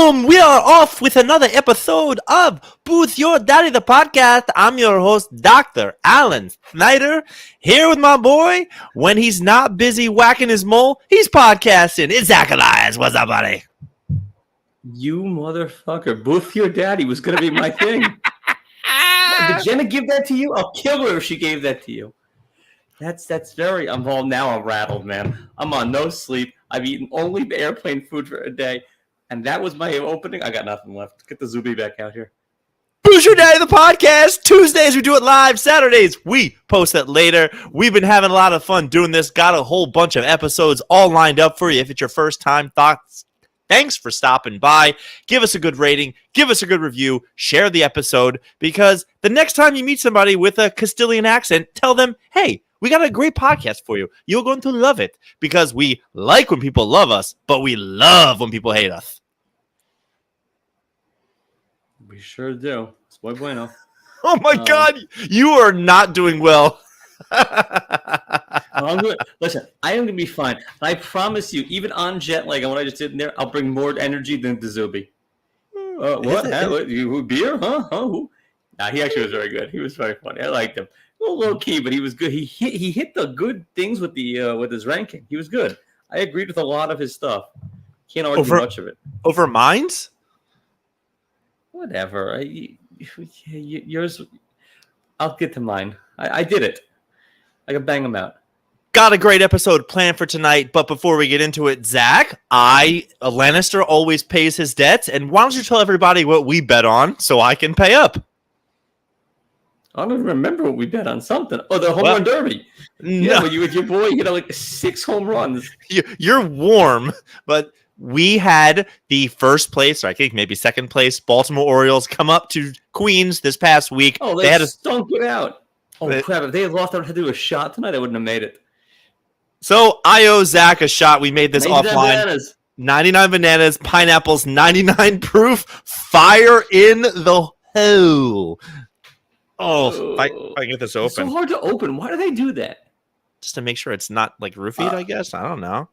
Boom! We are off with another episode of Booth Your Daddy, the podcast. I'm your host, Dr. Alan Snyder, here with my boy. When he's not busy whacking his mole, he's podcasting. It's Zach Elias. What's up, buddy? You motherfucker. Booth Your Daddy was going to be my thing. Did Jenna give that to you? I'll kill her if she gave that to you. That's very... I'm rattled, man. I'm on no sleep. I've eaten only airplane food for a day. And that was my opening. I got nothing left. Get the Zuby back out here. Boost Your Daddy, the podcast. Tuesdays, we do it live. Saturdays, we post it later. We've been having a lot of fun doing this. Got a whole bunch of episodes all lined up for you. If it's your first time, thanks for stopping by. Give us a good rating. Give us a good review. Share the episode. Because the next time you meet somebody with a Castilian accent, tell them, hey, we got a great podcast for you. You're going to love it. Because we like when people love us, but we love when people hate us. We sure do. It's muy bueno. Oh my God, you are not doing well. I'm good. Listen, I am going to be fine. I promise you, even on jet lag and what I just did in there, I'll bring more energy than the Zuby. What? You beer? Huh? Nah, he actually was very good. He was very funny. I liked him. A little low key, but he was good. He hit the good things with his ranking. He was good. I agreed with a lot of his stuff. Can't argue much of it. Over mines? Whatever. Yours. I'll get to mine. I did it. I can bang them out. Got a great episode planned for tonight, but before we get into it, Zach, a Lannister always pays his debts, and why don't you tell everybody what we bet on so I can pay up? I don't even remember what we bet on something. Oh, the home run derby. Yeah, no. With your boy, like 6 home runs. You're warm, but we had the first place, or I think maybe second place, Baltimore Orioles come up to Queens this past week. Oh, they had stunk it out. Oh, crap. If they had lost, I would have to do a shot tonight. I wouldn't have made it. So I owe Zach a shot. We made this offline. Bananas. 99 bananas, pineapples, 99 proof, fire in the hole. Oh, if I can get this open. It's so hard to open. Why do they do that? Just to make sure it's not like roofied, I guess. I don't know.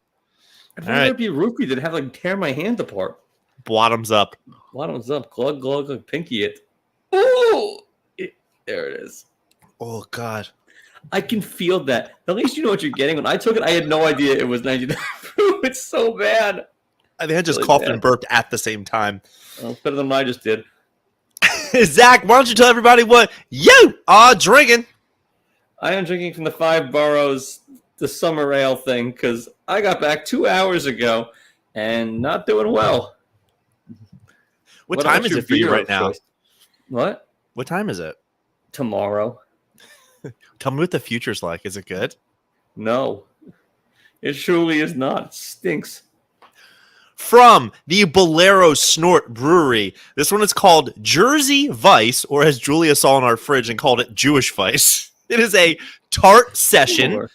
I'd rather it be roofie than have tear my hand apart. Bottoms up. Bottoms up. Glug, pinky it. Oh, there it is. Oh, God. I can feel that. At least you know what you're getting. When I took it, I had no idea it was 99 proof. It's so bad. I think I just coughed and burped at the same time. Well, it's better than what I just did. Zach, why don't you tell everybody what you are drinking? I am drinking from the 5 Boroughs, the summer ale thing, because I got back 2 hours ago and not doing well. What time is it for you right now? Choice? What? What time is it? Tomorrow. Tell me what the future's like. Is it good? No. It truly is not. It stinks. From the Bolero Snort Brewery. This one is called Jersey Vice, or as Julia saw in our fridge and called it Jewish Vice. It is a tart session,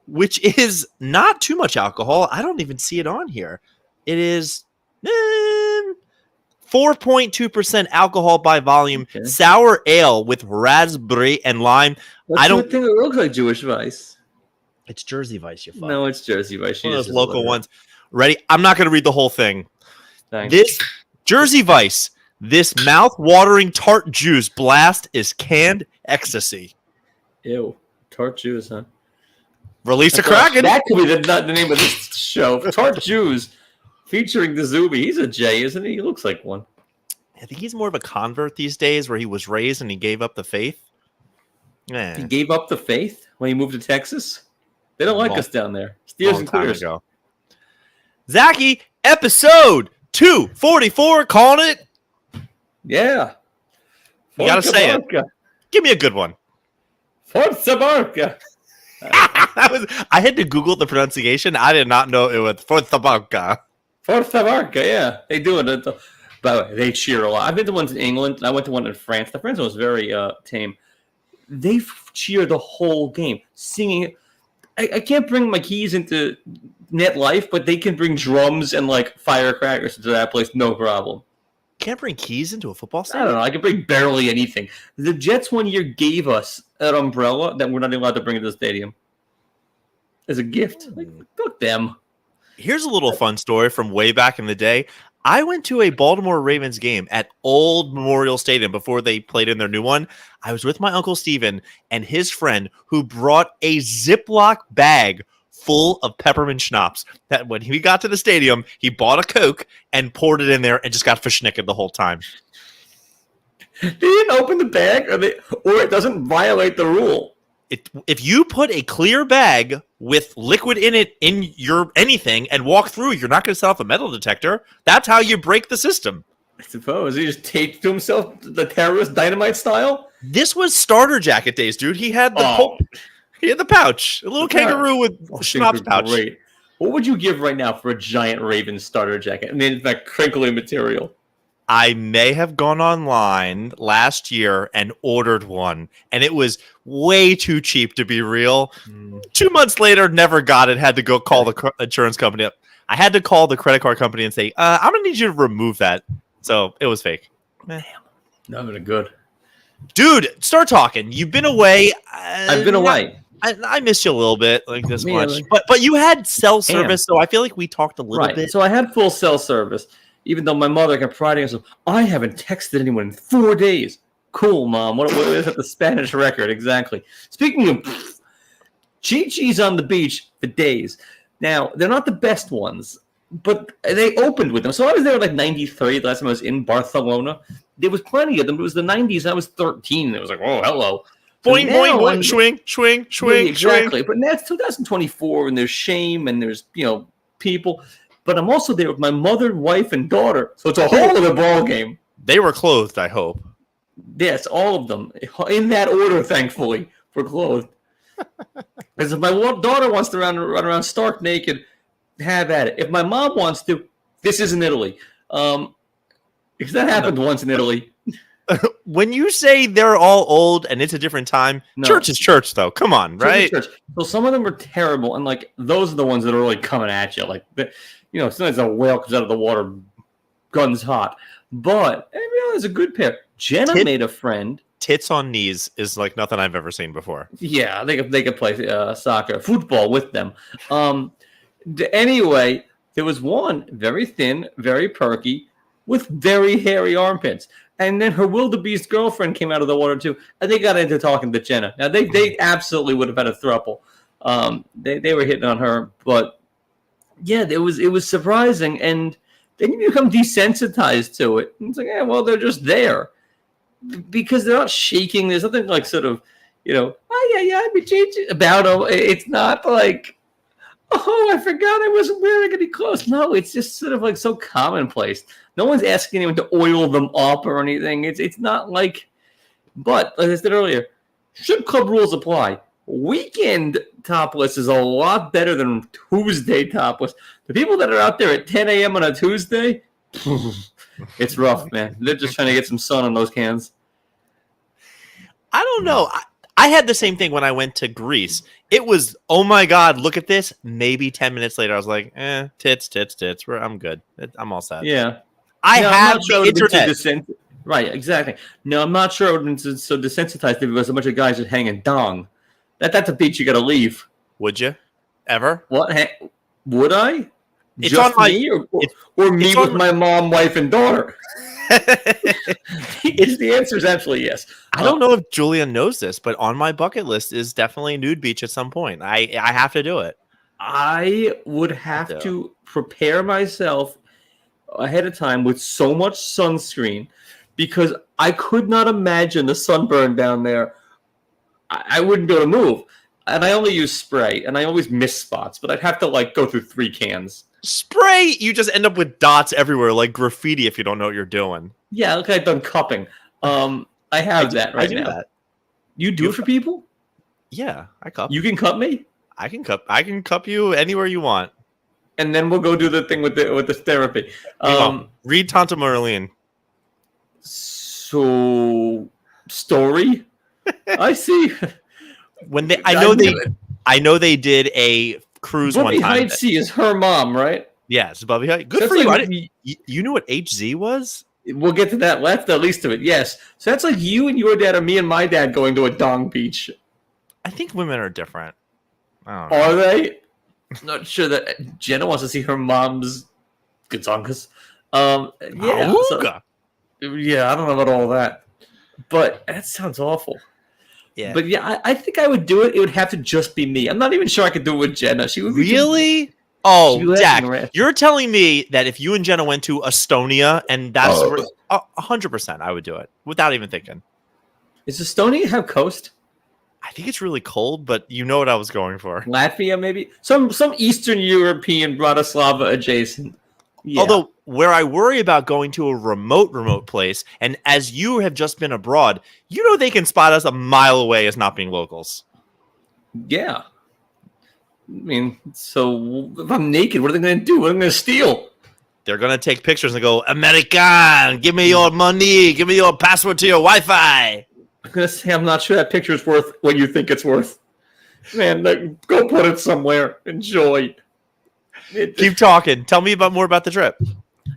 which is not too much alcohol. I don't even see it on here. It is 4.2% alcohol by volume. Okay. Sour ale with raspberry and lime. I don't think it looks like Jewish Vice. It's Jersey Vice, you fuck. No, it's Jersey Vice. One of those local ones. Ready? I'm not going to read the whole thing. Thanks. This Jersey Vice, this mouth-watering tart juice blast is canned ecstasy. Ew. Tart juice, huh? Release a Kraken. That could be the name of this show. Tart Jews featuring the Zuby. He's a J, isn't he? He looks like one. I think he's more of a convert these days where he was raised and he gave up the faith. He gave up the faith when he moved to Texas? They don't like us down there. Steers and clears. Zachy, episode 244, calling it. Yeah. You got to say it. Give me a good one. Força Barça. I had to Google the pronunciation. I did not know it was Força Barça. Força Barça, yeah. They do it. By the way, they cheer a lot. I've been to ones in England. I went to one in France. The French one was very tame. They cheer the whole game, singing. I can't bring my keys into NetLife, but they can bring drums and firecrackers to that place, no problem. Can't bring keys into a football stadium? I don't know. I can bring barely anything. The Jets one year gave us an umbrella that we're not allowed to bring into the stadium as a gift. Fuck them. Here's a little fun story from way back in the day. I went to a Baltimore Ravens game at Old Memorial Stadium before they played in their new one. I was with my Uncle Steven and his friend who brought a Ziploc bag full of peppermint schnapps. That when he got to the stadium, he bought a Coke and poured it in there and just got verschnickered the whole time. They didn't open the bag, or it doesn't violate the rule. If you put a clear bag with liquid in it in your anything and walk through, you're not going to set off a metal detector. That's how you break the system. I suppose he just taped to himself the terrorist dynamite style. This was starter jacket days, dude. He had the pouch, a little kangaroo with schnapps pouch. Great. What would you give right now for a giant Ravens starter jacket? I mean, that crinkly material. I may have gone online last year and ordered one, and it was way too cheap to be real. 2 months later, never got it. Had to go call the insurance company up. I had to call the credit card company and say, I'm going to need you to remove that. So it was fake. Damn. That would have been good. Dude, start talking. You've been away. I've been away. I missed you a little bit, like this much. But you had cell service, so I feel like we talked a little bit. So I had full cell service. Even though my mother kept priding herself, I haven't texted anyone in 4 days. Cool, Mom. What is that? The Spanish record, exactly. Speaking of, Chi-Chi's on the beach for days. Now, they're not the best ones, but they opened with them. So I was there like 93, the last time I was in Barcelona. There was plenty of them. It was the 90s. I was 13. It was like, oh, hello. Boing, boing, boing, swing, swing, swing, exactly. But now it's 2024, and there's shame, and there's, people. But I'm also there with my mother, wife, and daughter. So it's a whole other ball game. They were clothed, I hope. Yes, all of them. In that order, thankfully, were clothed. Because if my daughter wants to run around stark naked, have at it. If my mom wants to, this isn't Italy. Because that happened once in Italy. When you say they're all old and it's a different time, church is church, though. Come on, right? Church. So some of them are terrible, and like those are the ones that are really coming at you. Like, sometimes a whale comes out of the water, guns hot. But there's a good pair. Jenna made a friend. Tits on knees is like nothing I've ever seen before. Yeah, they could play soccer, football with them. Anyway, there was one very thin, very perky, with very hairy armpits. And then her wildebeest girlfriend came out of the water too, and they got into talking to Jenna. Now they absolutely would have had a throuple. They were hitting on her, but yeah, it was surprising, and then you become desensitized to it. And it's like, well, they're just there because they're not shaking. There's nothing like sort of, I'd be changing about them. It's not like, oh, I forgot I wasn't wearing any clothes. No, it's just sort of like so commonplace. No one's asking anyone to oil them up or anything. It's not like, but like I said earlier, should club rules apply? Weekend topless is a lot better than Tuesday topless. The people that are out there at 10 a.m. on a Tuesday, it's rough, man. They're just trying to get some sun on those cans. I don't know. I had the same thing when I went to Greece. It was, oh my God, look at this. Maybe 10 minutes later, I was like, tits. I'm good. I'm all set. Yeah. I have the internet. Right, exactly. No, I'm not sure it would have been so desensitized if it was a bunch of guys just hanging dong. That's a beach you got to leave. Would you? Ever? What? Would I? It's just on me? Or me with my mom, wife, and daughter? The answer is absolutely yes. I don't know if Julia knows this, but on my bucket list is definitely a nude beach at some point. I have to do it. I would have to prepare myself ahead of time with so much sunscreen because I could not imagine the sunburn down there. I wouldn't be able to move. And I only use spray, and I always miss spots, but I'd have to go through 3 cans. Spray, you just end up with dots everywhere, like graffiti if you don't know what you're doing. Yeah, look, I've done cupping. I have that right now. That. You do it for people? Yeah, I cup. You can cup me? I can cup you anywhere you want. And then we'll go do the thing with the therapy. Read Tanta Marlene. So, story? I see. When I know they did a cruise Bobby one time. Heitzy is her mom, right? Yes, Bobby Heitzy. Good for you. You knew what HZ was? We'll get to that. That's the least of it. Yes. So that's like you and your dad or me and my dad going to a dong beach. I think women are different. I don't know. Are they? Not sure that Jenna wants to see her mom's Gazongas. Yeah. Auga. Yeah, I don't know about all that, but that sounds awful. Yeah. But yeah, I think I would do it. It would have to just be me. I'm not even sure I could do it with Jenna. She would be Really? she'd Oh, be laughing her Dak, ass. you're telling me that if you and Jenna went to Estonia and that's where 100% I would do it without even thinking. Does Estonia have coast? I think it's really cold, but you know what I was going for. Latvia, maybe some Eastern European Bratislava adjacent. Yeah. Although where I worry about going to a remote place, and as you have just been abroad, you know they can spot us a mile away as not being locals. Yeah. I mean, so if I'm naked, what are they going to do? What are they going to steal? They're going to take pictures and go, American, give me your money, give me your password to your Wi-Fi. I'm going to say I'm not sure that picture is worth what you think it's worth. Man, go put it somewhere. Enjoy. Keep talking. Tell me more about the trip.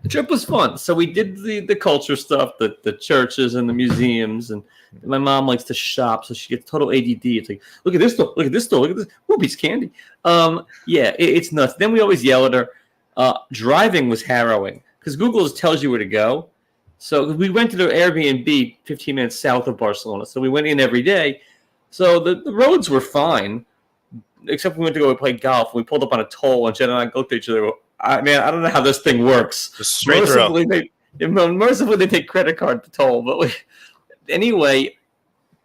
The trip was fun. So we did the culture stuff, the churches and the museums, and my mom likes to shop, so she gets total ADD. It's like, look at this store, look at this store, look at this. Ooh, piece of candy. Yeah, it's nuts. Then we always yell at her. Driving was harrowing because Google tells you where to go. So we went to the Airbnb 15 minutes south of Barcelona. So we went in every day. So the roads were fine, except we went to go play golf. We pulled up on a toll, and Jen and I looked at each other. I don't know how this thing works. Just straight through. Mercifully, they take credit card to toll. But anyway,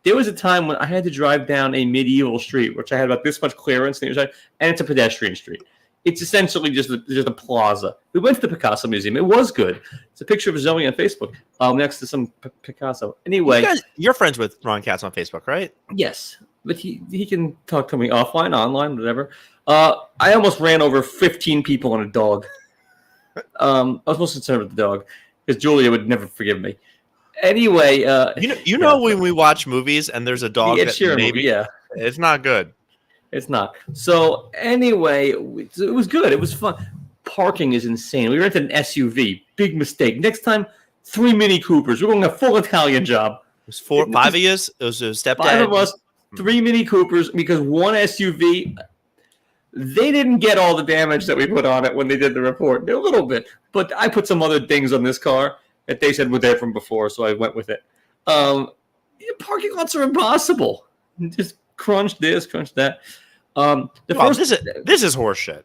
there was a time when I had to drive down a medieval street, which I had about this much clearance on the other side, and it's a pedestrian street. It's essentially just a plaza. We went to the Picasso Museum. It was good. It's a picture of Zoe on Facebook next to some Picasso. Anyway. You're friends with Ron Katz on Facebook, right? Yes. But he can talk to me offline, online, whatever. I almost ran over 15 people and a dog. I was most concerned with the dog because Julia would never forgive me. Anyway. You know when we watch movies and there's a dog that maybe, yeah. It's not good. It's not. So anyway, it was good. It was fun. Parking is insane. We rented an SUV. Big mistake. Next time, 3 Mini Coopers. We're going to a full Italian job. It was 5 of us. It was a stepdad. 5 of us, 3 Mini Coopers, because one SUV, they didn't get all the damage that we put on it when they did the report. A little bit. But I put some other things on this car that they said were there from before, so I went with it. Parking lots are impossible. Just crunch this, crunch that. This is horseshit.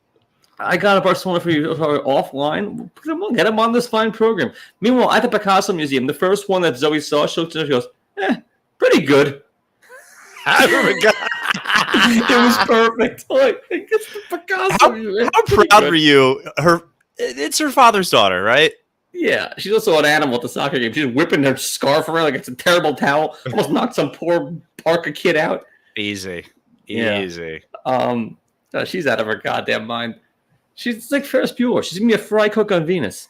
I got a Barcelona for you offline. Get him on this fine program. Meanwhile, at the Picasso Museum, the first one that Zoe saw, she goes, pretty good. It was perfect. It's the Picasso Museum. How proud were you? It's her father's daughter, right? Yeah, she's also an animal at the soccer game. She's whipping her scarf around like it's a terrible towel. Almost knocked some poor Parker kid out. Easy. She's out of her goddamn mind. She's like Ferris Bueller. She's gonna be a fry cook on Venus.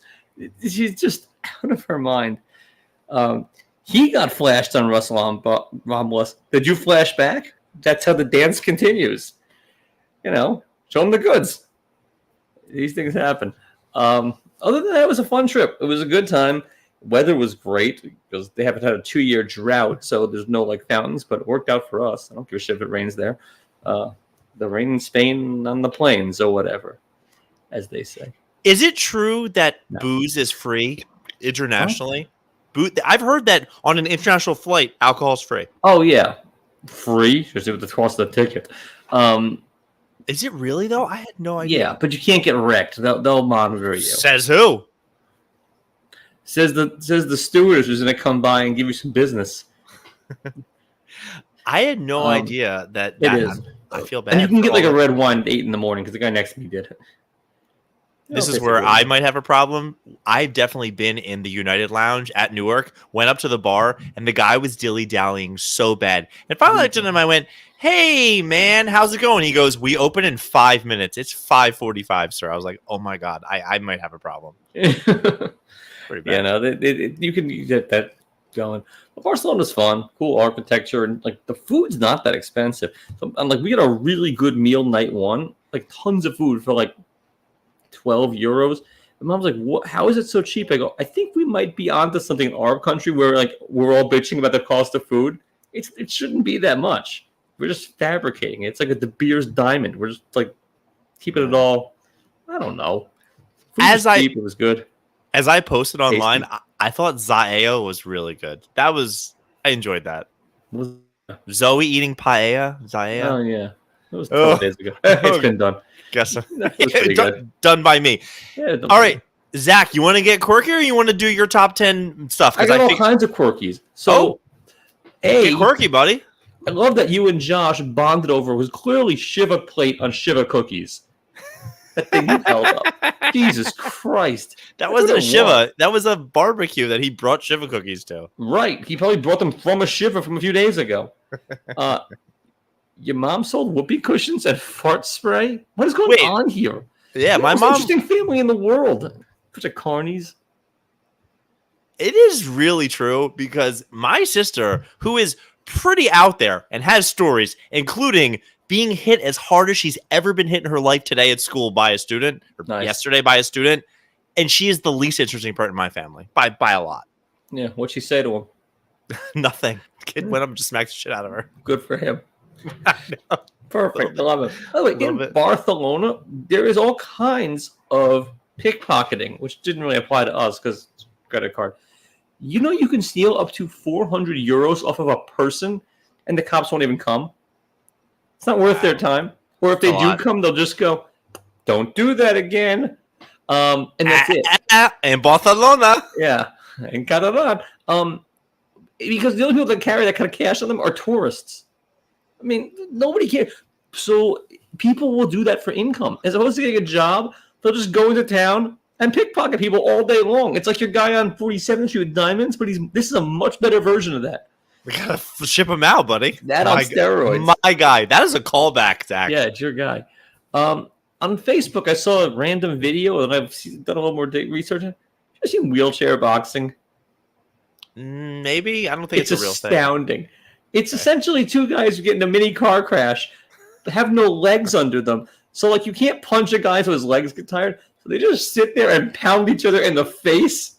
She's just out of her mind. He got flashed on Russell Romulus. Did you flash back? That's how the dance continues. Show them the goods. These things happen. Other than that, it was a fun trip. It was a good time. Weather was great because they haven't had a 2-year drought, so there's no fountains, but it worked out for us. I don't give a shit if it rains there. The rain in Spain on the plains or whatever, as they say. Is it true that booze is free internationally? I've heard that on an international flight, alcohol is free. Oh, yeah. Free? Just with the cost of the ticket. Is it really, though? I had no idea. Yeah, but you can't get wrecked. They'll monitor you. Says who? Says the stewardess who's going to come by and give you some business. I had no idea that it is. I feel bad. And you can get a red wine at 8 in the morning because the guy next to me did it. This is where I might have a problem. I've definitely been in the United Lounge at Newark, went up to the bar, and the guy was dilly-dallying so bad. And finally I looked at him, I went, hey, man, how's it going? He goes, we open in 5 minutes. It's 5:45, sir. I was like, oh, my God, I might have a problem. Pretty bad. Yeah, you can get that going. But Barcelona's fun, cool architecture, and the food's not that expensive. So, and we had a really good meal night one, tons of food for 12 euros. And Mom's like, "What? How is it so cheap?" I go, "I think we might be onto something in our country where we're all bitching about the cost of food. It shouldn't be that much. We're just fabricating it. It's like a De Beers diamond. We're just keeping it all. I don't know. Food was cheap, it was good." As I posted online, Tasty. I thought Zaeo was really good. I enjoyed that. Was- Zoe eating paella, Oh Zaeo. yeah, it was a Oh, couple days ago. It's okay. been done. Guess so. That was pretty good. Done by me. Yeah. All right, Zach, you want to get quirky or you want to do your top 10 stuff? I got all kinds of quirkies. So, get quirky, buddy. I love that you and Josh bonded over was clearly Shiva plate on Shiva cookies. That thing you held up. Jesus Christ. That wasn't a Shiva. That was a barbecue that he brought Shiva cookies to. Right. He probably brought them from a Shiva from a few days ago. Your mom sold whoopee cushions and fart spray? What is going on here? Yeah, my most mom. Interesting family in the world. Bunch of carnies. It is really true because my sister, who is pretty out there and has stories, including being hit as hard as she's ever been hit in her life today at school by a student, or yesterday by a student, and she is the least interesting part in my family by a lot. Yeah, what'd she say to him? Nothing. Kid went up and just smacked the shit out of her. Good for him. Perfect. I love it. By the way, in Barcelona, there is all kinds of pickpocketing, which didn't really apply to us because credit card. You know you can steal up to 400 euros off of a person, and the cops won't even come. It's not worth their time. Or if they do come, they'll just go, "Don't do that again," and that's it. In Barcelona, yeah, in Catalan. Because the only people that carry that kind of cash on them are tourists. I mean, nobody cares. So people will do that for income. As opposed to getting a job, they'll just go into town and pickpocket people all day long. It's like your guy on 47th Street with diamonds, but this is a much better version of that. We gotta ship him out, buddy. That on steroids. My guy. That is a callback, Zach. Yeah, it's your guy. On Facebook, I saw a random video, and I've done a little more research. Have you seen wheelchair boxing? Maybe. I don't think it's a real thing. It's astounding. It's essentially two guys who get in a mini car crash, have no legs under them. So, like, you can't punch a guy so his legs get tired. So they just sit there and pound each other in the face.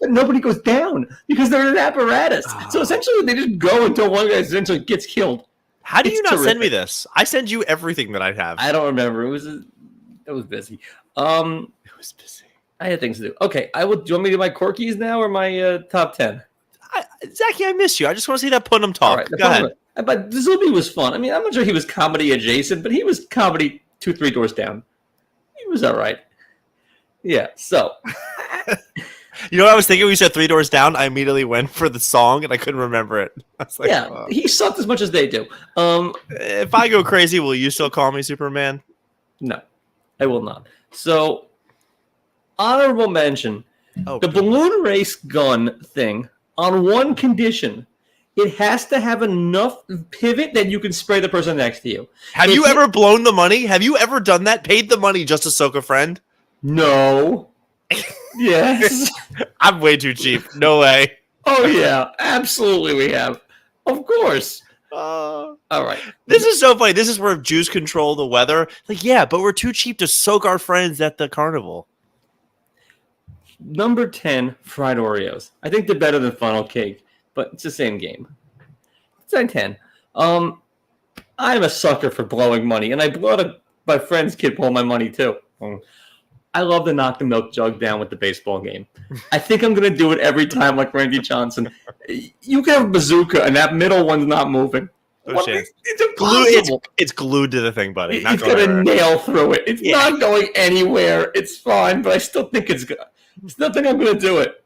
Nobody goes down because they're in an apparatus. So essentially, they just go until one guy essentially gets killed. How do you not send me this? I send you everything that I have. I don't remember. It was busy. It was busy. I had things to do. Okay, do you want me to do my quirkies now or my top 10? Zachy, I miss you. I just want to see that Punim talk. Right, go ahead. But Zuby was fun. I mean, I'm not sure he was comedy adjacent, but he was comedy 2-3 doors down. He was all right. Yeah, so. You know what I was thinking? We said 3 doors down. I immediately went for the song, and I couldn't remember it. I was like, yeah, he sucked as much as they do. If I go crazy, will you still call me Superman? No, I will not. So, honorable mention, the balloon race gun thing on one condition. It has to have enough pivot that you can spray the person next to you. Have you ever blown the money? Have you ever done that? Paid the money just to soak a friend? No. Yes. I'm way too cheap. No way. Oh, yeah. Absolutely we have. Of course. All right. This is so funny. This is where Jews control the weather. Like, yeah, but we're too cheap to soak our friends at the carnival. Number 10, fried Oreos. I think they're better than funnel cake, but it's the same game. It's 10. I'm a sucker for blowing money, and I blew out my friend's kid blowing my money, too. I love to knock the milk jug down with the baseball game. I think I'm going to do it every time like Randy Johnson. You can have a bazooka, and that middle one's not moving. It's impossible. It's glued to the thing, buddy. It's got a nail through it. It's not going anywhere. It's fine, but I still think it's good. I still think I'm going to do it.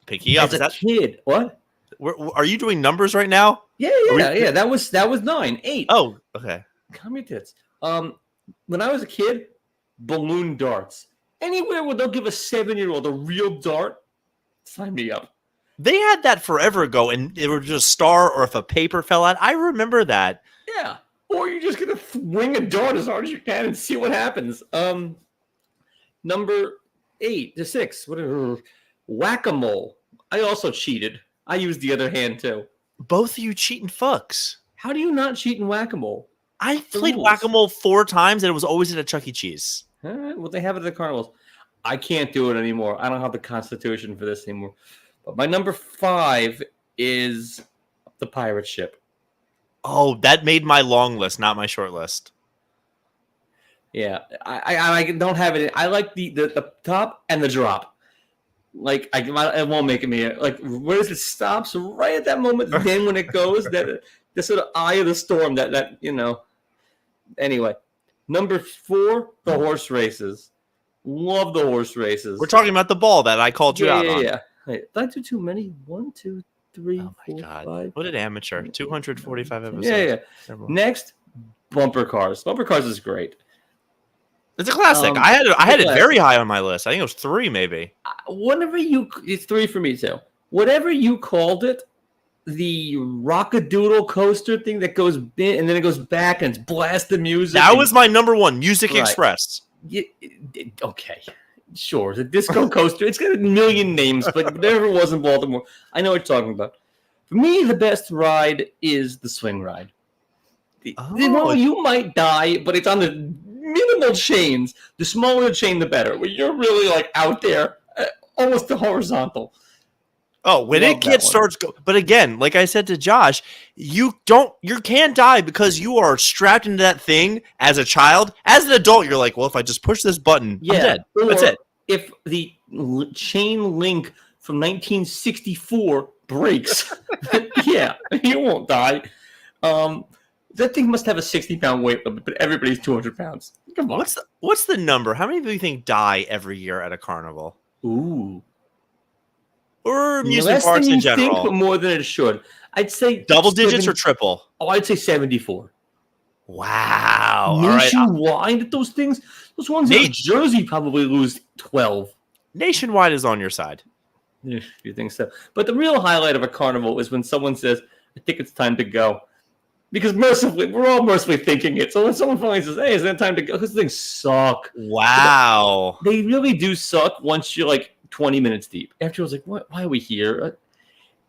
Picky up. As a kid. What? Are you doing numbers right now? Yeah. That was 9. 8. Oh, okay. Calm your tits. When I was a kid, balloon darts. Anywhere where they'll give a 7-year-old a real dart, sign me up. They had that forever ago, and it was just a star or if a paper fell out. I remember that. Yeah. Or you're just going to swing a dart as hard as you can and see what happens. Number 6, whatever. Whack-a-mole. I also cheated. I used the other hand, too. Both of you cheating fucks. How do you not cheat in Whack-a-mole? I played Whack-a-mole 4 times, and it was always at a Chuck E. Cheese. All right, well, they have it at the carnivals. I can't do it anymore. I don't have the constitution for this anymore. But my number 5 is the pirate ship. Oh, that made my long list, not my short list. Yeah, I don't have it. I like the top and the drop. Like it won't make it me like where does it stop? So right at that moment, then when it goes, that the sort of eye of the storm. That Anyway, number 4, the horse races. Love the horse races. We're talking about the ball that I called you out on. Yeah. Wait, did I do too many? 1, 2, 3, Oh my 4, God. 5. What an amateur. 245 episodes. Yeah. Terrible. Next, bumper cars. Bumper cars is great. It's a classic. I had it very high on my list. I think it was 3 maybe. It's 3 for me too. Whatever you called it, the rockadoodle coaster thing that goes in and then it goes back and it's blasted music. That was my number 1, Music Right. Express. Yeah, okay. Sure. The disco coaster. It's got a million names, but whatever it was in Baltimore. I know what you're talking about. For me, the best ride is the swing ride. You might die, but it's on the minimal chains. The smaller the chain, the better. Where you're really like out there, almost the horizontal. Oh, when it starts go, but again, like I said to Josh, you can't die because you are strapped into that thing as a child. As an adult, you're like, well, if I just push this button, I'm dead. That's it. If the chain link from 1964 breaks, yeah, you won't die. That thing must have a 60-pound weight limit, but everybody's 200 pounds. Come on. What's the number? How many people do you think die every year at a carnival? Ooh. Or amusement parks in general? Think, but more than it should. I'd say double digits or triple? Oh, I'd say 74. Wow. Nationwide, those things, those ones in Jersey probably lose 12. Nationwide is on your side. You think so? But the real highlight of a carnival is when someone says, I think it's time to go. Because we're all mercifully thinking it. So when someone finally says, hey, is that time to go? Because things suck. Wow. They really do suck once you're like 20 minutes deep. Afterwards, like, why are we here?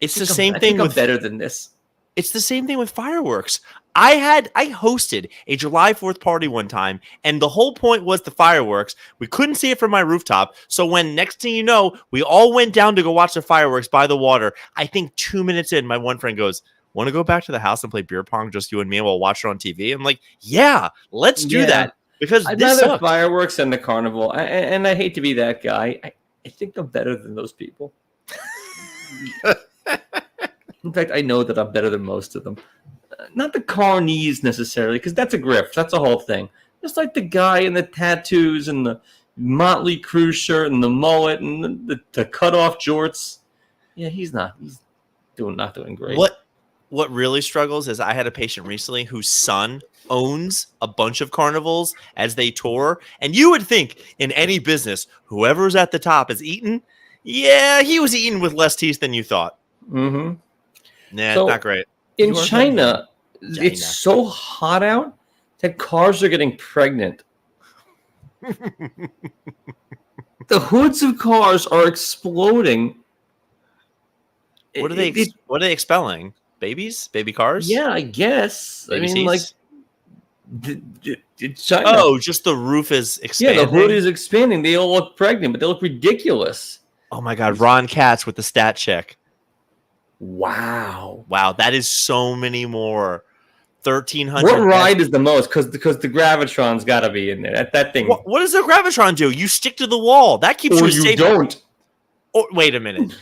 It's the same thing with better than this. It's the same thing with fireworks. I hosted a July 4th party one time, and the whole point was the fireworks. We couldn't see it from my rooftop. So when next thing you know, we all went down to go watch the fireworks by the water. I think 2 minutes in, my one friend goes, want to go back to the house and play beer pong, just you and me, and we'll watch it on TV? I'm like, yeah, let's do that. Because I'd this rather sucked. fireworks than the carnival. And I hate to be that guy. I think I'm better than those people. In fact, I know that I'm better than most of them. Not the carnies necessarily, because that's a grift. That's a whole thing. Just like the guy in the tattoos and the Motley Crue shirt and the mullet and the cut-off jorts. Yeah, he's not doing great. What really struggles is I had a patient recently whose son owns a bunch of carnivals as they tour. And you would think in any business, whoever's at the top is eating. Yeah, he was eating with less teeth than you thought. Mm-hmm. Nah, so, not great. In China, it's so hot out that cars are getting pregnant. The hoods of cars are exploding. What are they expelling? Babies? Baby cars? Yeah, I guess. Baby I mean, seats? like China. Oh, just the roof is expanding. Yeah, the hood is expanding. They all look pregnant, but they look ridiculous. Oh my God, Ron Katz with the stat check. Wow, that is so many more. 1,300. What ride is the most? Because the Gravitron's got to be in there. That thing. What does the Gravitron do? You stick to the wall. That keeps you safe. Don't. Oh, wait a minute.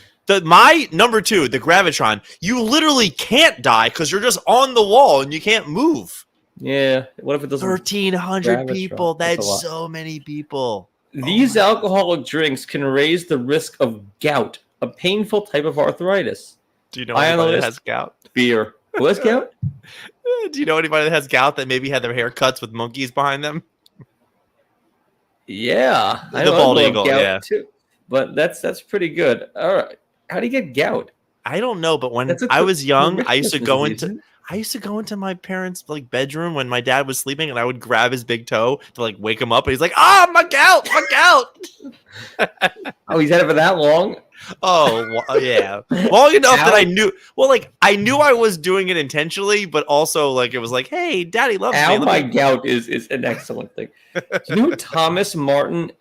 My number 2, the Gravitron. You literally can't die because you're just on the wall and you can't move. Yeah. What if it doesn't? 1,300 people. That's so many people. These alcoholic drinks can raise the risk of gout, a painful type of arthritis. Do you know anybody that has gout? Beer. What's gout? Do you know anybody that has gout that maybe had their hair cuts with monkeys behind them? Yeah. The bald eagle, yeah. Too. But that's pretty good. All right. How do you get gout? I don't know, but when I was young, I used to go into my parents' like bedroom when my dad was sleeping, and I would grab his big toe to like wake him up, and he's like, my gout. Oh, he's had it for that long? Oh, yeah. Long enough that I knew. Well, like I knew I was doing it intentionally, but also like it was like, hey, Daddy loves me. My gout is an excellent thing. Do you know who Thomas Martin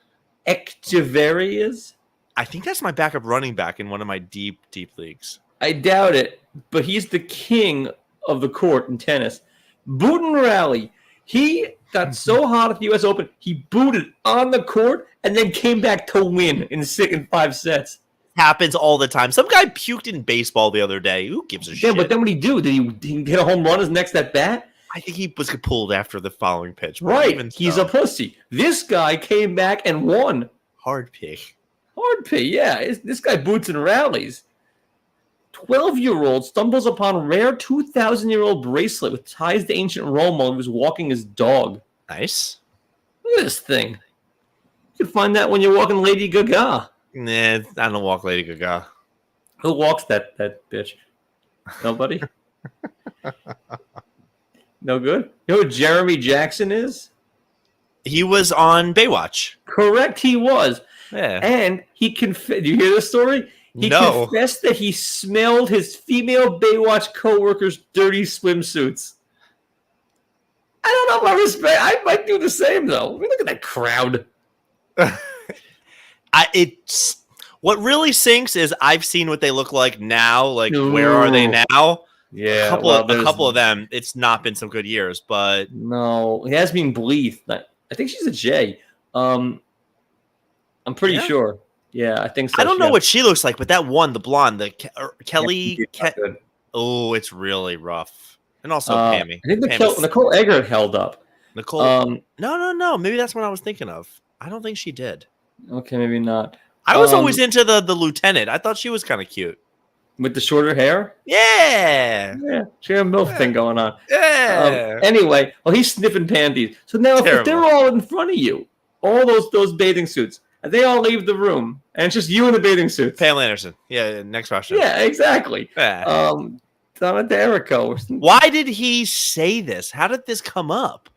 Echeverry is? I think that's my backup running back in one of my deep leagues. I doubt it, but he's the king of the court in tennis. Boot and rally. He got so hot at the U.S. Open, he booted on the court and then came back to win in 5 sets. Happens all the time. Some guy puked in baseball the other day. Who gives a shit? Yeah, but then what did he do? Did he get a home run his next at bat? I think he was pulled after the following pitch. Right. He's a pussy. This guy came back and won. Hard pick. Hard pick, yeah. This guy boots and rallies. 12-year-old stumbles upon rare 2,000-year-old bracelet with ties to ancient Rome while he was walking his dog. Nice. Look at this thing. You can find that when you're walking Lady Gaga. Nah, I don't walk Lady Gaga. Who walks that bitch? Nobody? No good? You know who Jeremy Jackson is? He was on Baywatch. Correct, he was. Yeah. And he confessed. Do you hear this story? He confessed that he smelled his female Baywatch co-workers' dirty swimsuits. I don't know if I respect. I might do the same, though. I mean, look at that crowd. It's what really sinks is I've seen what they look like now. Like, where are they now? Yeah, a couple of them. It's not been some good years, but no, it has been Bleeth. I think she's a J. I'm pretty sure. Yeah, I think so. I don't know what she looks like, but that one, the blonde, the Kelly. Oh, it's really rough. And also Pammy. I think Nicole Eggert held up. Nicole. No. Maybe that's what I was thinking of. I don't think she did. Okay, maybe not. I was always into the lieutenant. I thought she was kind of cute. With the shorter hair? Yeah. She had a MILF thing going on. Yeah. Anyway, he's sniffing panties. So now if they're all in front of you, all those bathing suits, and they all leave the room, and it's just you in the bathing suits. Pamela Anderson. Yeah, next question. Yeah, exactly. Yeah. Donna D'Erico. Why did he say this? How did this come up?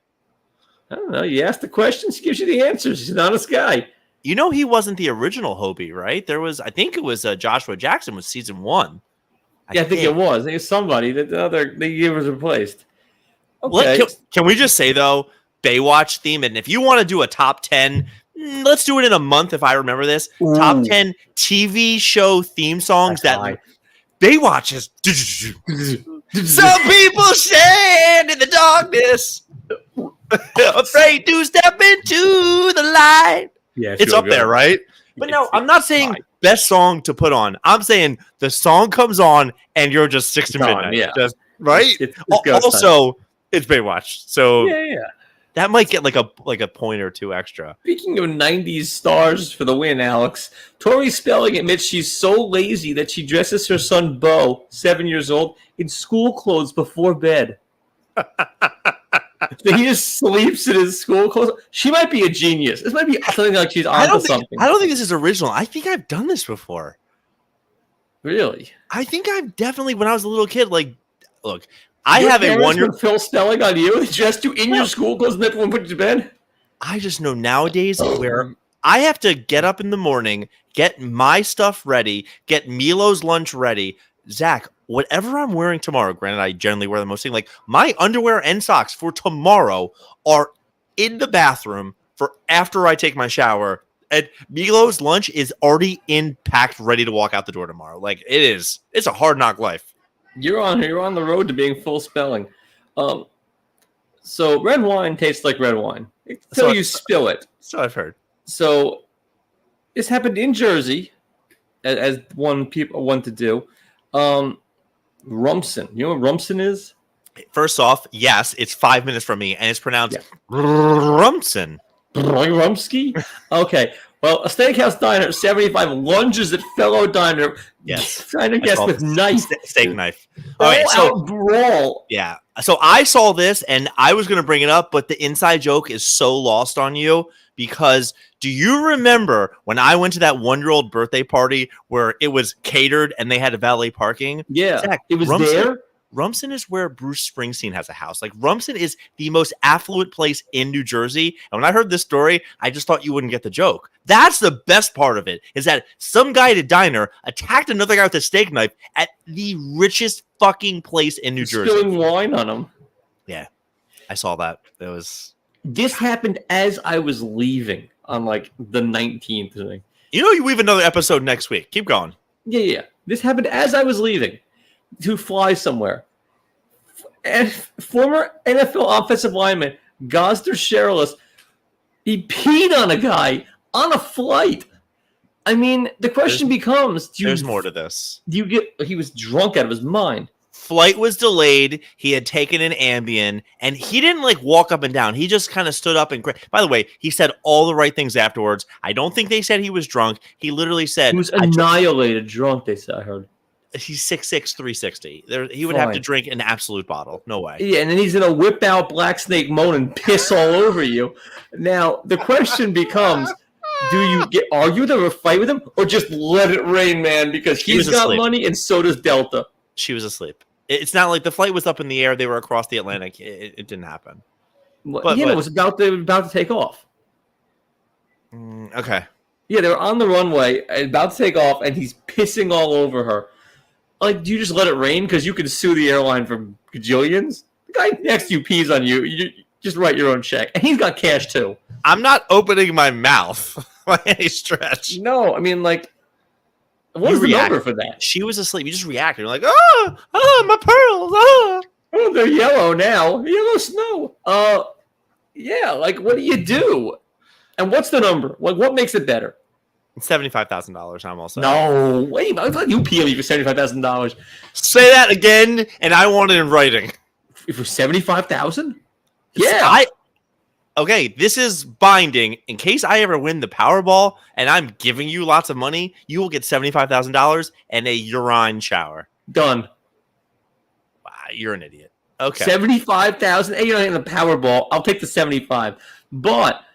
I don't know. You ask the questions, he gives you the answers. He's an honest guy. You know he wasn't the original Hobie, right? I think it was Joshua Jackson was season 1. I think it was. I think it's somebody that the year was replaced. Okay. Can we just say, though, Baywatch theme, and if you want to do a top 10, let's do it in a month if I remember this. Ooh. Top 10 TV show theme songs Baywatch is. Some people stand in the darkness, afraid to step into the light. Yeah, it's up there, right? But no, I'm not saying best song to put on. I'm saying the song comes on and you're just 6 to midnight. Yeah. Just, right? It's also, it's Baywatch. So that might get like a point or two extra. Speaking of 90s stars for the win, Alex, Tori Spelling admits she's so lazy that she dresses her son, Bo, 7 years old, in school clothes before bed. He just sleeps in his school clothes. She might be a genius. This might be something like she's onto something. I don't think this is original. I think I've done this before. Really? I think I've definitely, when I was a little kid, look, I have a 1-year-old. Phil Spelling on you? They dressed you in your school clothes and everyone put you to bed? I just know nowadays where I have to get up in the morning, get my stuff ready, get Milo's lunch ready. Zach, whatever I'm wearing tomorrow, granted I generally wear the most thing, like my underwear and socks for tomorrow are in the bathroom for after I take my shower. And Milo's lunch is already packed, ready to walk out the door tomorrow. Like it's a hard knock life. You're on the road to being full Spelling. So red wine tastes like red wine until you spill it. So I've heard. So this happened in Jersey, as people want to do. Rumson. You know what Rumson is? First off, yes, it's 5 minutes from me, and it's pronounced Rumson. Rumsky? Okay. Well, a steakhouse diner at 75 lunges at fellow diner. Yes. Trying to guess with knife. Steak knife. All right, so brawl. Yeah. So I saw this, and I was going to bring it up, but the inside joke is so lost on you because do you remember when I went to that 1-year-old birthday party where it was catered and they had valet parking? Yeah. Zach, it was there. Rumson is where Bruce Springsteen has a house. Like Rumson is the most affluent place in New Jersey. And when I heard this story, I just thought you wouldn't get the joke. That's the best part of it, is that some guy at a diner attacked another guy with a steak knife at the richest fucking place in New Jersey. Spilling wine on him. Yeah, I saw that. This happened as I was leaving on like the 19th thing. You know, we have another episode next week. Keep going. Yeah. This happened as I was leaving to fly somewhere. And former NFL offensive lineman Gosder Shirless, he peed on a guy on a flight. I mean, the question becomes: there's more to this. He was drunk out of his mind. Flight was delayed. He had taken an Ambien, and he didn't like walk up and down. He just kind of stood up and. By the way, he said all the right things afterwards. I don't think they said he was drunk. He literally said he was annihilated drunk. They said I heard. He's 6'6", 360. He would have to drink an absolute bottle. No way. Yeah, and then he's gonna whip out Black Snake Moan and piss all over you. Now the question becomes: do you argue with him or fight with him, or just let it rain, man? Because he's got money, and so does Delta. She was asleep. It's not like the flight was up in the air. They were across the Atlantic. It didn't happen. But it was about to take off. Okay. Yeah, they were on the runway, about to take off, and he's pissing all over her. Like, do you just let it rain? Because you can sue the airline for gajillions. The guy next to you pees on you. You just write your own check. And he's got cash, too. I'm not opening my mouth by any stretch. No, I mean, like, what's the number for that? She was asleep. You just reacted. You're like, oh, my pearls. Oh, they're yellow now. Yellow snow. Yeah, like, what do you do? And what's the number? Like, what makes it better? $75,000. I'm also. No, wait. I thought you PM me for $75,000. Say that again, and I want it in writing. For $75,000? Yeah. Okay, this is binding. In case I ever win the Powerball and I'm giving you lots of money, you will get $75,000 and a urine shower. Done. Wow, you're an idiot. Okay. $75,000. Hey, you're not in the Powerball. I'll take the 75. But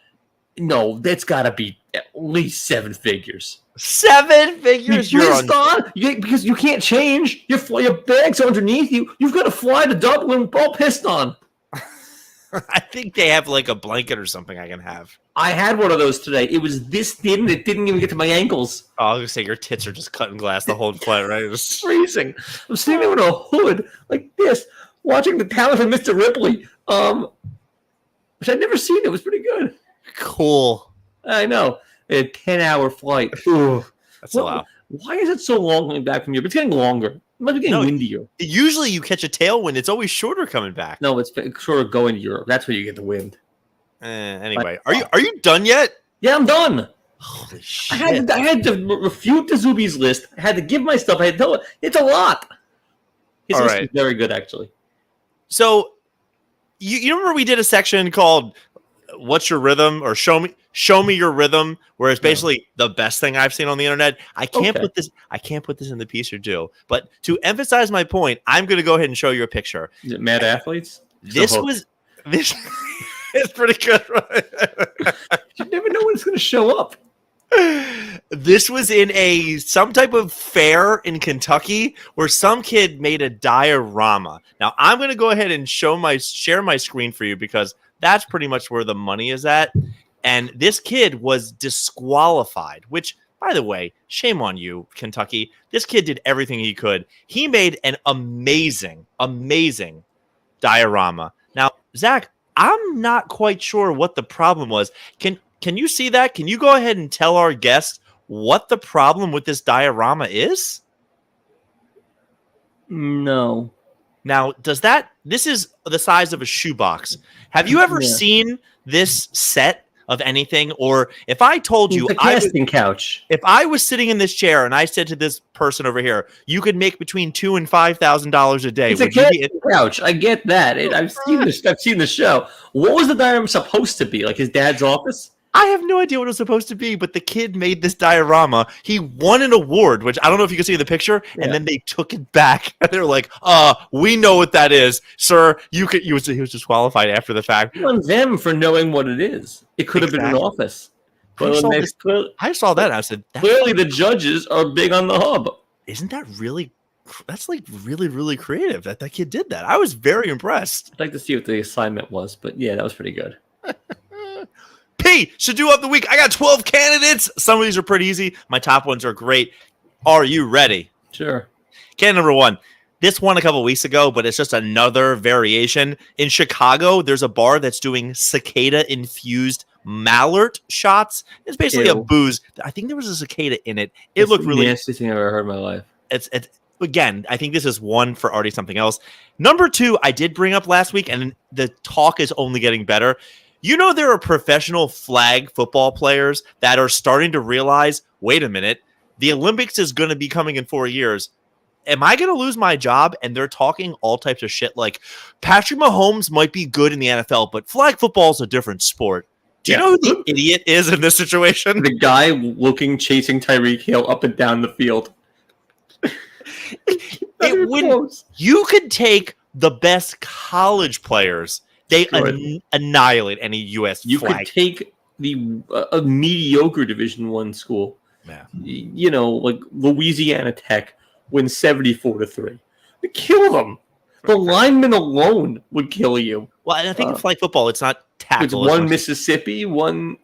no, that's got to be at least 7 figures. 7 figures? Because you can't change. Your bag's underneath you. You've got to fly to Dublin all pissed on. I think they have like a blanket or something I can have. I had one of those today. It was this thin. It didn't even get to my ankles. Oh, I was going to say your tits are just cutting glass the whole flight, right? It was freezing. I'm sitting there with a hood like this, watching The Talent of Mr. Ripley, which I'd never seen. It was pretty good. Cool. I know. A 10-hour flight. Ooh. That's a lot. Why is it so long coming back from Europe? It's getting longer. It must be getting windier. Usually you catch a tailwind. It's always shorter coming back. No, it's shorter going to Europe. That's where you get the wind. Anyway, are you done yet? Yeah, I'm done. Holy shit. I had to refute the Zuby's list. I had to give my stuff. I had to tell it. It's a lot. His list is very good, actually. So, you remember we did a section called "What's Your Rhythm?" or "Show me your rhythm," where it's basically the best thing I've seen on the internet. I can't put this in the piece or do. But to emphasize my point, I'm going to go ahead and show you a picture. Is it Mad Athletes? This it's pretty good, right? You never know when it's going to show up. This was in some type of fair in Kentucky where some kid made a diorama. Now I'm going to go ahead and share my screen for you because that's pretty much where the money is at. And this kid was disqualified, which, by the way, shame on you, Kentucky. This kid did everything he could. He made an amazing, amazing diorama. Now, Zach, I'm not quite sure what the problem was. Can you see that? Can you go ahead and tell our guests what the problem with this diorama is? No. Now, this is the size of a shoebox. Have you ever seen this set of anything? Or if I told you, the casting couch. If I was sitting in this chair and I said to this person over here, you could make between $2,000 and $5,000 a day. It's a casting couch. I get that. I've seen the show. What was the diorama supposed to be? Like his dad's office? I have no idea what it was supposed to be, but the kid made this diorama. He won an award, which I don't know if you can see in the picture, and then they took it back. And they're like, we know what that is, sir. He was disqualified after the fact. On them for knowing what it is. It could have been an office. I saw that and I said, clearly the judges are big on the hub. Isn't that really... That's like really, really creative that kid did that. I was very impressed. I'd like to see what the assignment was, but yeah, that was pretty good. Pishadoo of the week. I got 12 candidates. Some of these are pretty easy. My top ones are great. Are you ready? Sure. Candidate number 1. This won a couple weeks ago, but it's just another variation. In Chicago, there's a bar that's doing cicada-infused Mallert shots. It's basically a booze. I think there was a cicada in it. It looked really... Nastiest thing I've ever heard in my life. again, I think this is one for already something else. Number 2, I did bring up last week, and the talk is only getting better. You know, there are professional flag football players that are starting to realize, wait a minute, the Olympics is going to be coming in 4 years. Am I going to lose my job? And they're talking all types of shit like Patrick Mahomes might be good in the NFL, but flag football is a different sport. Do you know who the idiot is in this situation? The guy chasing Tyreek Hill up and down the field. You could take the best college players. They annihilate any U.S. You flag. could take a mediocre Division I school. Yeah. You know, like Louisiana Tech wins 74-3. They kill them. The linemen alone would kill you. Well, and I think in flag football, it's not tackle. It's one Mississippi, one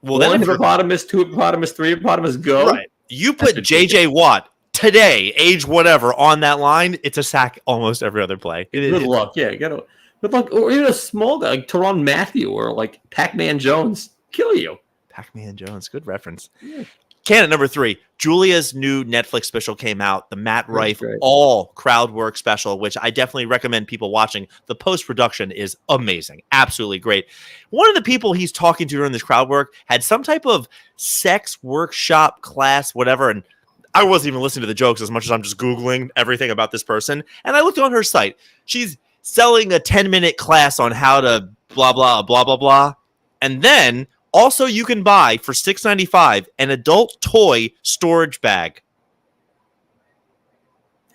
hippopotamus, 2 hippopotamus, 3 hippopotamus, go. Right. You put J.J. Watt today, age whatever, on that line, it's a sack almost every other play. Good luck. Yeah, good luck. Or even a small guy like Tyrann Mathieu or like Pac-Man Jones. Kill you. Pac-Man Jones. Good reference. Yeah. Candidate number 3, Julia's new Netflix special came out, the Matt Rife all crowd work special, which I definitely recommend people watching. The post-production is amazing. Absolutely great. One of the people he's talking to during this crowd work had some type of sex workshop class, whatever, and I wasn't even listening to the jokes as much as I'm just Googling everything about this person, and I looked on her site. She's selling a 10-minute class on how to blah, blah, blah, blah, blah, and then also, you can buy for $6.95 an adult toy storage bag.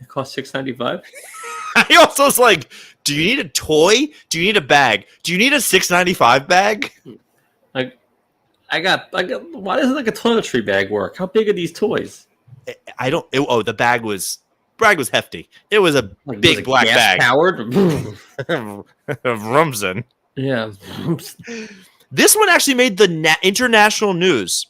It costs $6.95. I also was like, do you need a toy? Do you need a bag? Do you need a $6.95 bag? Like, I got. Why doesn't like a toiletry bag work? How big are these toys? I don't. The bag was hefty. It was a big black bag. Powered. Rumsen. Yeah. This one actually made the international news.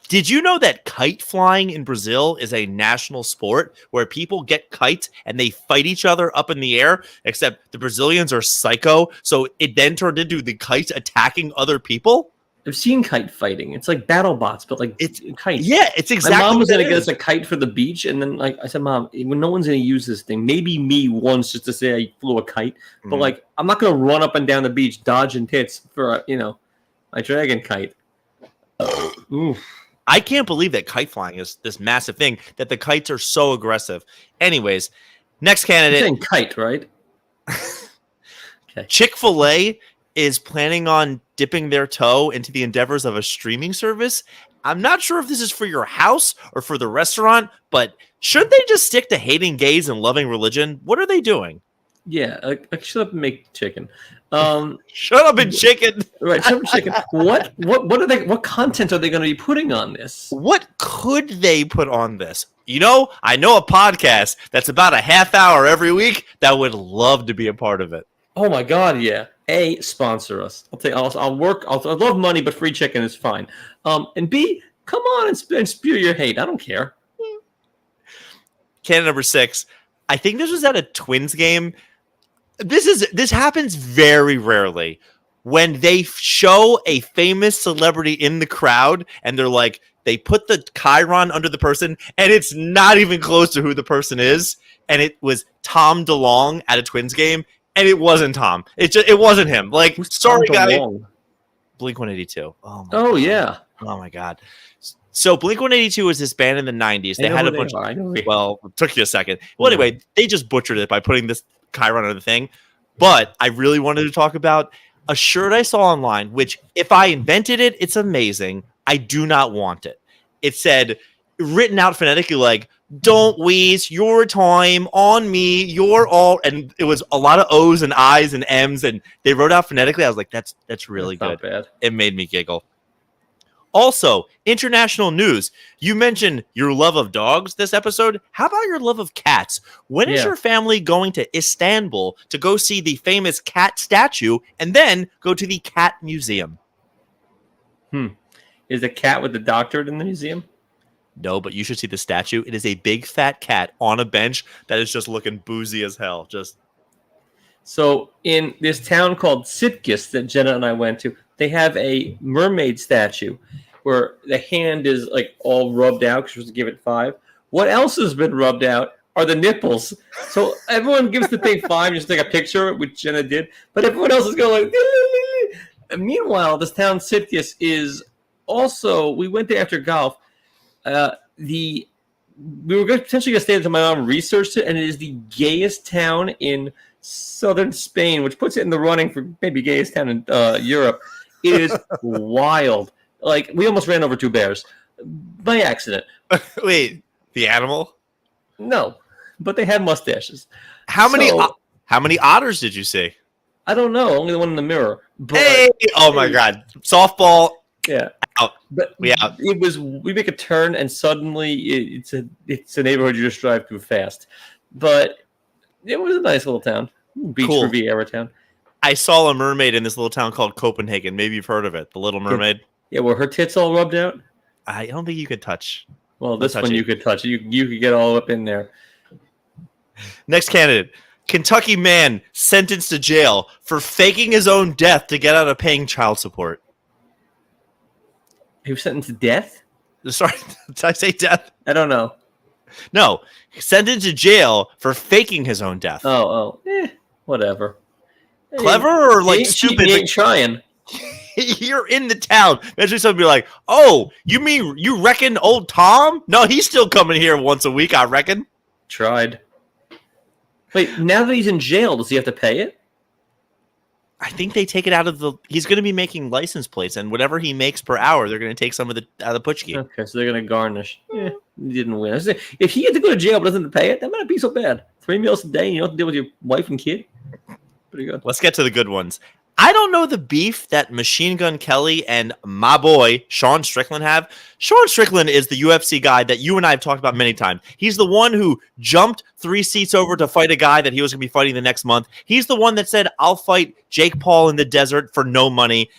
Did you know that kite flying in Brazil is a national sport where people get kites and they fight each other up in the air, except the Brazilians are psycho, so it then turned into the kites attacking other people? I've seen kite fighting. It's like battle bots, but like it's kites. Yeah, it's exactly. My mom was going to get us a kite for the beach, and then like I said, Mom, when no one's going to use this thing, maybe me once just to say I flew a kite, but like I'm not going to run up and down the beach dodging tits for my dragon kite. Oof. I can't believe that kite flying is this massive thing, that the kites are so aggressive. Anyways, next candidate. You're saying kite, right? Okay. Chick-fil-A is planning on dipping their toe into the endeavors of a streaming service. I'm not sure if this is for your house or for the restaurant, but should they just stick to hating gays and loving religion? What are they doing? Yeah, shut up and make chicken. Shut up and chicken. Right, shut up and chicken. What content are they going to be putting on this? What could they put on this? I know a podcast that's about a half hour every week that would love to be a part of it. Oh my God, yeah. A, sponsor us. I'll work. I love money, but free chicken is fine. And B, come on and spew your hate. I don't care. Candidate number 6. I think this was at a Twins game. This happens very rarely when they show a famous celebrity in the crowd and they're like, they put the chyron under the person and it's not even close to who the person is. And it was Tom DeLonge at a Twins game. And it wasn't Tom. It wasn't him. Like, sorry, guy. Blink-182. Oh yeah. Oh my God. So Blink-182 was this band in the 90s. They had a bunch of. Well, it took you a second. Well, anyway, they just butchered it by putting this chyron under the thing. But I really wanted to talk about a shirt I saw online, which if I invented it, it's amazing. I do not want it. It said, written out phonetically, like, don't wheeze, your time, on me, you're all, and it was a lot of O's and I's and M's, and they wrote out phonetically. I was like, that's really good. Not bad. It made me giggle. Also, international news. You mentioned your love of dogs this episode. How about your love of cats? When is your family going to Istanbul to go see the famous cat statue and then go to the cat museum? Is the cat with the doctorate in the museum? No, but you should see the statue. It is a big fat cat on a bench that is just looking boozy as hell. So in this town called Sitges that Jenna and I went to, they have a mermaid statue where the hand is like all rubbed out because you're supposed to give it 5. What else has been rubbed out are the nipples. So everyone gives the thing 5, just take a picture, which Jenna did, but everyone else is going like. And meanwhile, this town Sitges is also. We went there after golf. We were potentially going to stay until my mom researched it, and it is the gayest town in southern Spain, which puts it in the running for maybe gayest town in Europe. It is wild. Like, we almost ran over 2 bears by accident. Wait, the animal? No, but they had mustaches. How many otters did you see? I don't know. Only the one in the mirror. But, hey! Oh my God! Softball. Yeah. Out. But we out. It was. We make a turn, and suddenly it's a neighborhood you just drive through fast. But it was a nice little town, beach Riviera town. I saw a mermaid in this little town called Copenhagen. Maybe you've heard of it, the Little Mermaid. Yeah, were her tits all rubbed out? I don't think you could touch. Well, this one you could touch. You could get all up in there. Next candidate. Kentucky man sentenced to jail for faking his own death to get out of paying child support. He was sentenced to death? Sorry, did I say death? I don't know. No, sentenced to jail for faking his own death. Whatever. Clever or like stupid? You ain't trying. You're in the town. Eventually somebody be like, oh, you mean you reckon old Tom? No, he's still coming here once a week, I reckon. Tried. Wait, now that he's in jail, does he have to pay it? I think they take it out of the. He's going to be making license plates, and whatever he makes per hour, they're going to take some of the out of the putchkey. Okay, so they're going to garnish. Yeah, he didn't win. If he had to go to jail but doesn't pay it, that might not be so bad. 3 meals a day, and you don't have to deal with your wife and kid. Pretty good. Let's get to the good ones. I don't know the beef that Machine Gun Kelly and my boy Sean Strickland have. Sean Strickland is the UFC guy that you and I have talked about many times. He's the one who jumped 3 seats over to fight a guy that he was going to be fighting the next month. He's the one that said, I'll fight Jake Paul in the desert for no money.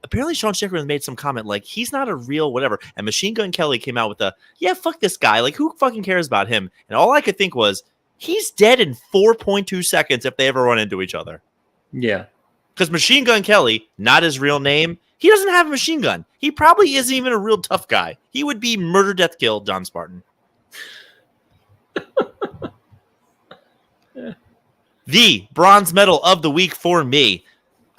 Apparently Sean Strickland made some comment like, he's not a real whatever. And Machine Gun Kelly came out with yeah, fuck this guy. Like, who fucking cares about him? And all I could think was, he's dead in 4.2 seconds if they ever run into each other. Yeah. Because Machine Gun Kelly, not his real name, he doesn't have a machine gun. He probably isn't even a real tough guy. He would be murder, death, kill John Spartan. Yeah. The bronze medal of the week for me.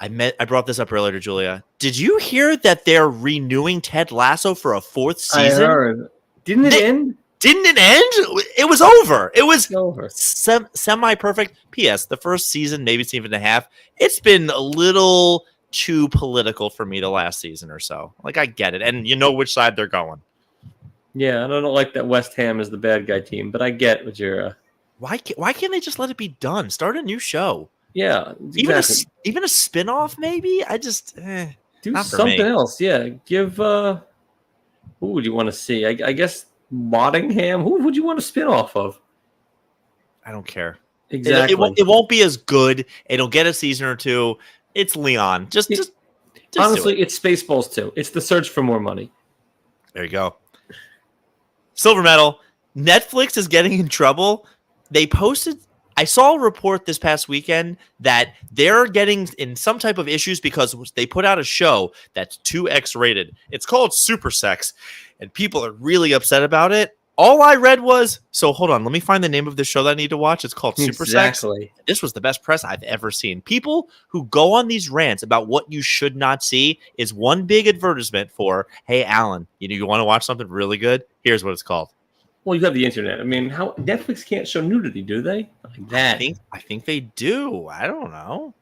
I brought this up earlier to Julia. Did you hear that they're renewing Ted Lasso for a 4th season? I heard. Didn't it end? Didn't it end? It was over. It was over. Semi-perfect. P.S. The first season, maybe season and a half, it's been a little too political for me the last season or so. Like, I get it. And you know which side they're going. Yeah, I don't like that West Ham is the bad guy team, but I get what you're... Why can't they just let it be done? Start a new show. Yeah, exactly. Even a spin-off, maybe? I just... do something else. Yeah, give... who would you want to see? I guess... Nottingham? Who would you want to spin off of? I don't care. Exactly. It won't be as good. It'll get a season or 2. It's Leon. Just honestly, it's Spaceballs 2. It's the search for more money. There you go. Silver medal. Netflix is getting in trouble. They posted. I saw a report this past weekend that they're getting in some type of issues because they put out a show that's 2X rated. It's called Super Sex, and people are really upset about it. All I read was, so hold on, let me find the name of the show that I need to watch. It's called Super Sex. This was the best press I've ever seen. People who go on these rants about what you should not see is one big advertisement for, hey, Alan, you want to watch something really good? Here's what it's called. Well, you have the internet. I mean, how Netflix can't show nudity, do they? Like that. I think they do. I don't know.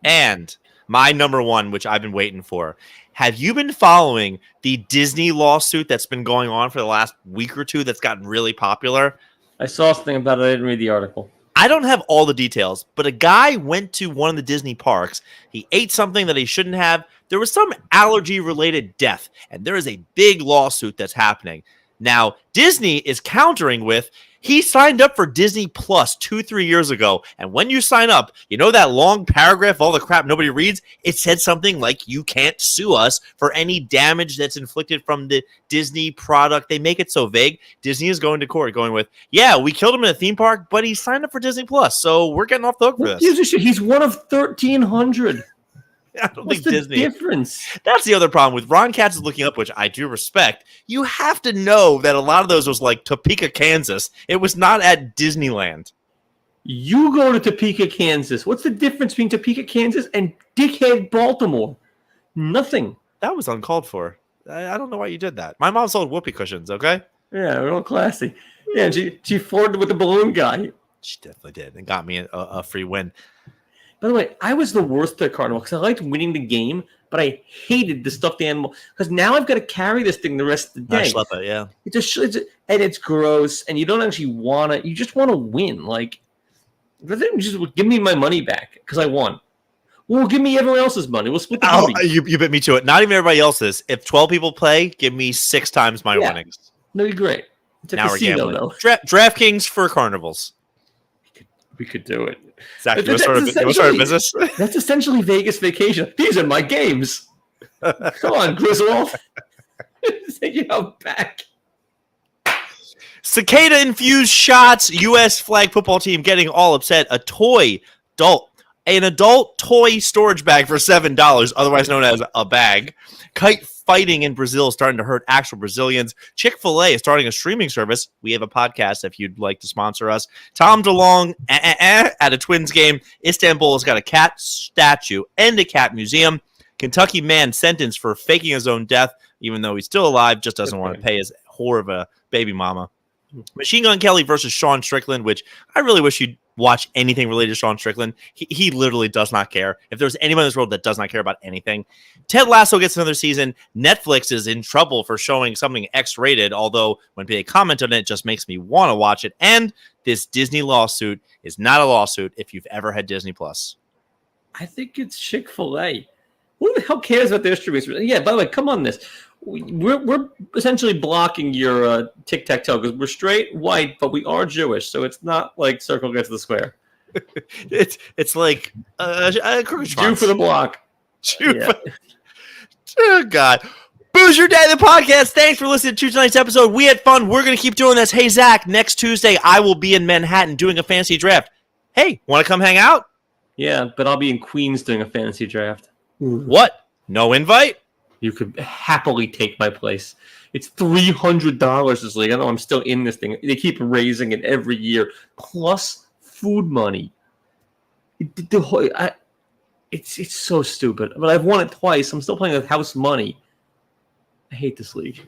And my number one, which I've been waiting for. Have you been following the Disney lawsuit that's been going on for the last week or two that's gotten really popular? I saw something about it. I didn't read the article. I don't have all the details, but a guy went to one of the Disney parks. He ate something that he shouldn't have. There was some allergy-related death, and there is a big lawsuit that's happening. Now, Disney is countering with, he signed up for Disney Plus 2-3 years ago, and when you sign up, you know that long paragraph, all the crap nobody reads? It said something like, you can't sue us for any damage that's inflicted from the Disney product. They make it so vague. Disney is going to court going with, yeah, we killed him in a theme park, but he signed up for Disney Plus, so we're getting off the hook for this. He's one of 1,300. I don't What's think the Disney. difference? That's the other problem with Ron Katz is looking up, which I do respect. You have to know that a lot of those was like Topeka, Kansas. It was not at Disneyland. You go to Topeka, Kansas. What's the difference between Topeka, Kansas and dickhead Baltimore? Nothing. That was uncalled for. I don't know why you did that. My mom sold whoopee cushions, okay? Yeah, real classy. Yeah, she flirted with the balloon guy. She definitely did and got me a free win. By the way, I was the worst at Carnival because I liked winning the game, but I hated the stuffed animal because now I've got to carry this thing the rest of the day. I schlepp it, yeah. And it's gross, and you don't actually want to. You just want to win. Like, just give me my money back because I won. Well, give me everyone else's money. We'll split the money. You bit me to it. Not even everybody else's. If 12 people play, give me 6 times my winnings. No, you're great. It's a now casino, we're gambling. though. DraftKings for carnivals. We could do it. Zach, you want to start a business? That's essentially Vegas vacation. These are my games. Come on, Griswold. Take you out back. Cicada-infused shots. U.S. flag football team getting all upset. An adult toy storage bag for $7, otherwise known as a bag. Kite fighting in Brazil is starting to hurt actual Brazilians. Chick-fil-A is starting a streaming service. We have a podcast if you'd like to sponsor us. Tom DeLonge at a Twins game. Istanbul has got a cat statue and a cat museum. Kentucky man sentenced for faking his own death, even though he's still alive, just doesn't want to pay his whore of a baby mama. Machine Gun Kelly versus Sean Strickland, which I really wish you'd watch anything related to Sean Strickland. He literally does not care. If there's anyone in this world that does not care about anything. Ted Lasso gets another season. Netflix is in trouble for showing something X-rated, although when they comment on it, it just makes me want to watch it. And this Disney lawsuit is not a lawsuit if you've ever had Disney+. I think it's Chick-fil-A. Who the hell cares about their streaming? Yeah, by the way, come on this. We're essentially blocking your tic-tac-toe because we're straight, white, but we are Jewish, so it's not like circle gets the square. it's like a Jew for the block. Oh, God. Booze Your Day, the podcast. Thanks for listening to tonight's episode. We had fun. We're going to keep doing this. Hey, Zach, next Tuesday, I will be in Manhattan doing a fantasy draft. Hey, want to come hang out? Yeah, but I'll be in Queens doing a fantasy draft. What? No invite? You could happily take my place. It's $300 this league. I know I'm still in this thing. They keep raising it every year, plus food money. It's so stupid. But I've won it twice. I'm still playing with house money. I hate this league.